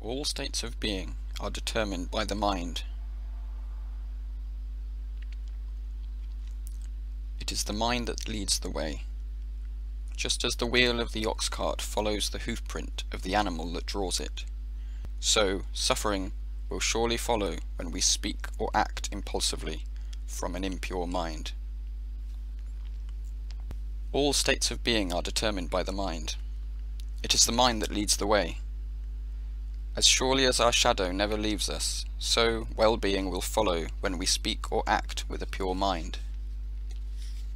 All states of being are determined by the mind. It is the mind that leads the way. Just as the wheel of the ox cart follows the hoofprint of the animal that draws it, so suffering will surely follow when we speak or act impulsively from an impure mind. All states of being are determined by the mind. It is the mind that leads the way. As surely as our shadow never leaves us, so well-being will follow when we speak or act with a pure mind.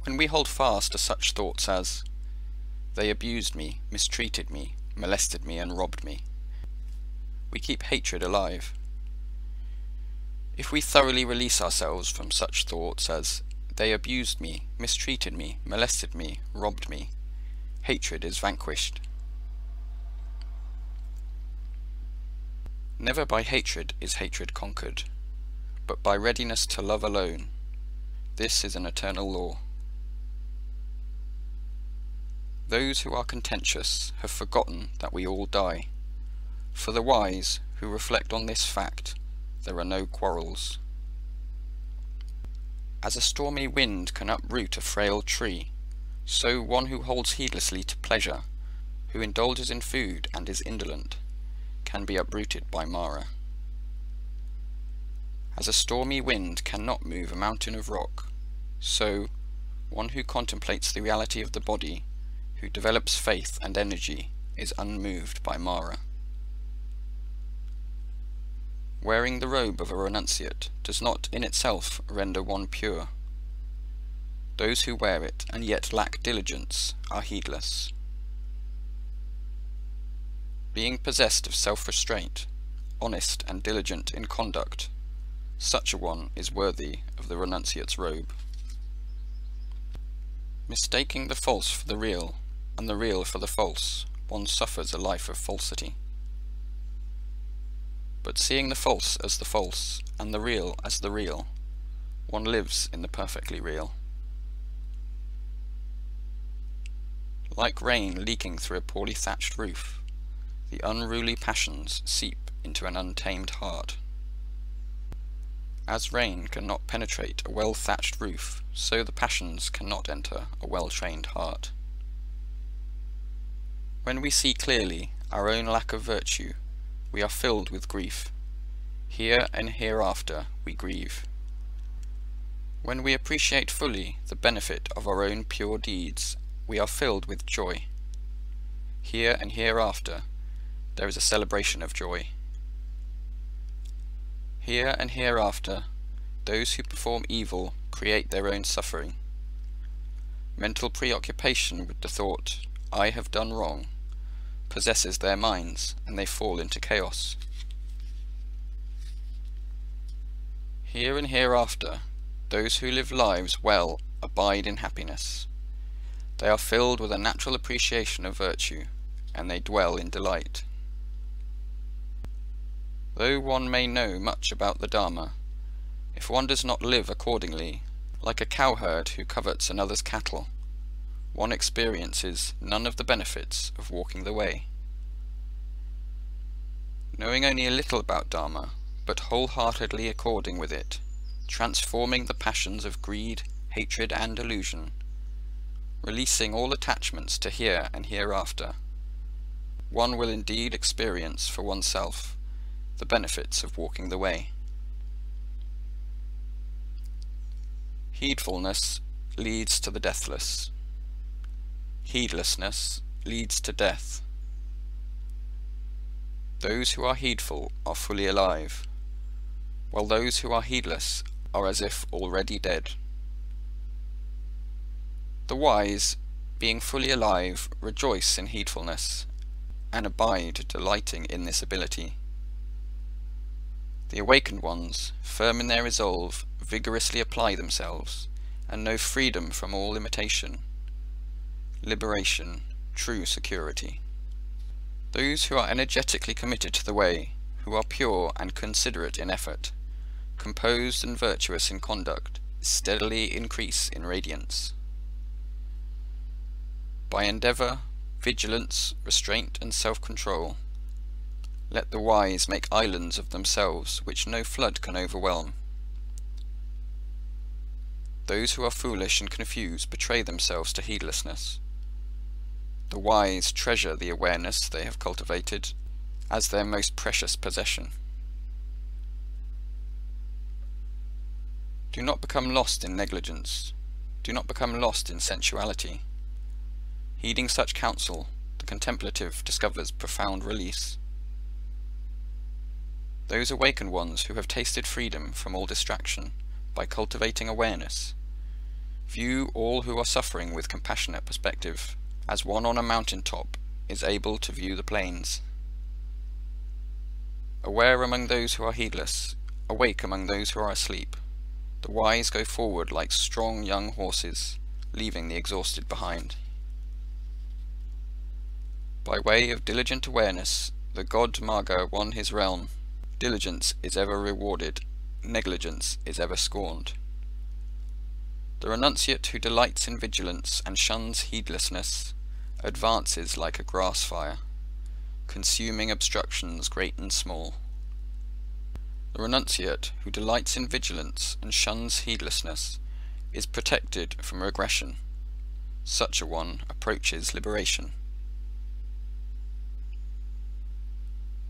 When we hold fast to such thoughts as, "They abused me, mistreated me, molested me, and robbed me," we keep hatred alive. If we thoroughly release ourselves from such thoughts as, "They abused me, mistreated me, molested me, robbed me," hatred is vanquished. Never by hatred is hatred conquered, but by readiness to love alone. This is an eternal law. Those who are contentious have forgotten that we all die. For the wise, who reflect on this fact, there are no quarrels. As a stormy wind can uproot a frail tree, so one who holds heedlessly to pleasure, who indulges in food and is indolent, can be uprooted by Mara. As a stormy wind cannot move a mountain of rock, so one who contemplates the reality of the body, who develops faith and energy, is unmoved by Mara. Wearing the robe of a renunciate does not in itself render one pure. Those who wear it and yet lack diligence are heedless. Being possessed of self-restraint, honest and diligent in conduct, such a one is worthy of the renunciate's robe. Mistaking the false for the real, and the real for the false, one suffers a life of falsity. But seeing the false as the false, and the real as the real, one lives in the perfectly real. Like rain leaking through a poorly thatched roof, the unruly passions seep into an untamed heart. As rain cannot penetrate a well-thatched roof, so the passions cannot enter a well-trained heart. When we see clearly our own lack of virtue, we are filled with grief. Here and hereafter we grieve. When we appreciate fully the benefit of our own pure deeds, we are filled with joy. Here and hereafter there is a celebration of joy. Here and hereafter, those who perform evil create their own suffering. Mental preoccupation with the thought, "I have done wrong," possesses their minds, and they fall into chaos. Here and hereafter, those who live lives well abide in happiness. They are filled with a natural appreciation of virtue, and they dwell in delight. Though one may know much about the Dharma, if one does not live accordingly, like a cowherd who covets another's cattle, one experiences none of the benefits of walking the way. Knowing only a little about Dharma, but wholeheartedly according with it, transforming the passions of greed, hatred and illusion, releasing all attachments to here and hereafter, one will indeed experience for oneself the benefits of walking the way. Heedfulness leads to the deathless. Heedlessness leads to death. Those who are heedful are fully alive, while those who are heedless are as if already dead. The wise, being fully alive, rejoice in heedfulness, and abide delighting in this ability. The awakened ones, firm in their resolve, vigorously apply themselves, and know freedom from all limitation, liberation, true security. Those who are energetically committed to the way, who are pure and considerate in effort, composed and virtuous in conduct, steadily increase in radiance. By endeavour, vigilance, restraint and self-control, Let the wise make islands of themselves, which no flood can overwhelm. Those who are foolish and confused betray themselves to heedlessness. The wise treasure the awareness they have cultivated as their most precious possession. Do not become lost in negligence. Do not become lost in sensuality. Heeding such counsel, the contemplative discovers profound release. Those awakened ones who have tasted freedom from all distraction by cultivating awareness view all who are suffering with compassionate perspective, as one on a mountain top is able to view the plains. Aware among those who are heedless, awake among those who are asleep. The wise go forward like strong young horses, leaving the exhausted behind. By way of diligent awareness, the god Marga won his realm. Diligence is ever rewarded, negligence is ever scorned. The renunciate who delights in vigilance and shuns heedlessness advances like a grass fire, consuming obstructions great and small. The renunciate who delights in vigilance and shuns heedlessness is protected from regression. Such a one approaches liberation.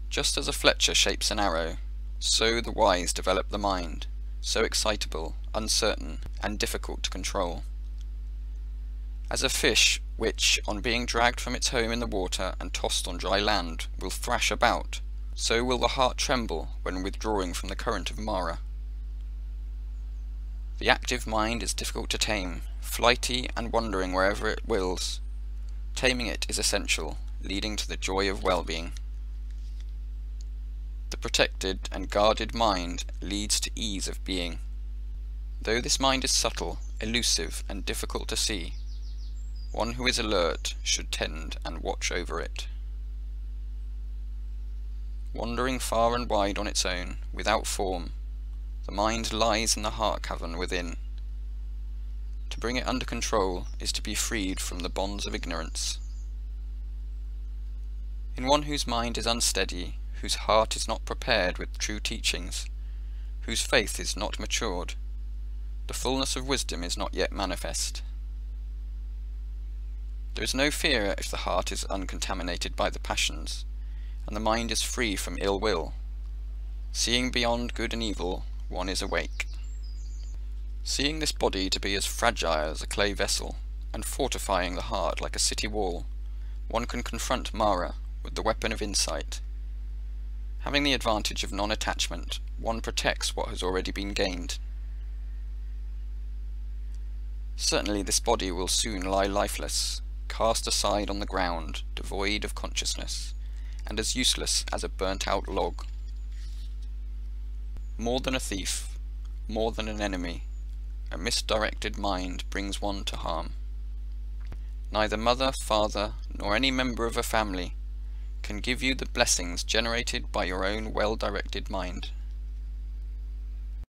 Just as a fletcher shapes an arrow, so the wise develop the mind, so excitable, uncertain, and difficult to control. As a fish which, on being dragged from its home in the water and tossed on dry land, will thrash about, so will the heart tremble when withdrawing from the current of Mara. The active mind is difficult to tame, flighty and wandering wherever it wills. Taming it is essential, leading to the joy of well-being. The protected and guarded mind leads to ease of being. Though this mind is subtle, elusive, and difficult to see, one who is alert should tend and watch over it. Wandering far and wide on its own, without form, the mind lies in the heart cavern within. To bring it under control is to be freed from the bonds of ignorance. In one whose mind is unsteady, whose heart is not prepared with true teachings, whose faith is not matured, the fullness of wisdom is not yet manifest. There is no fear if the heart is uncontaminated by the passions, and the mind is free from ill will. Seeing beyond good and evil, one is awake. Seeing this body to be as fragile as a clay vessel, and fortifying the heart like a city wall, one can confront Mara with the weapon of insight. Having the advantage of non-attachment, one protects what has already been gained. Certainly this body will soon lie lifeless, cast aside on the ground, devoid of consciousness, and as useless as a burnt-out log. More than a thief, more than an enemy, a misdirected mind brings one to harm. Neither mother, father, nor any member of a family can give you the blessings generated by your own well-directed mind.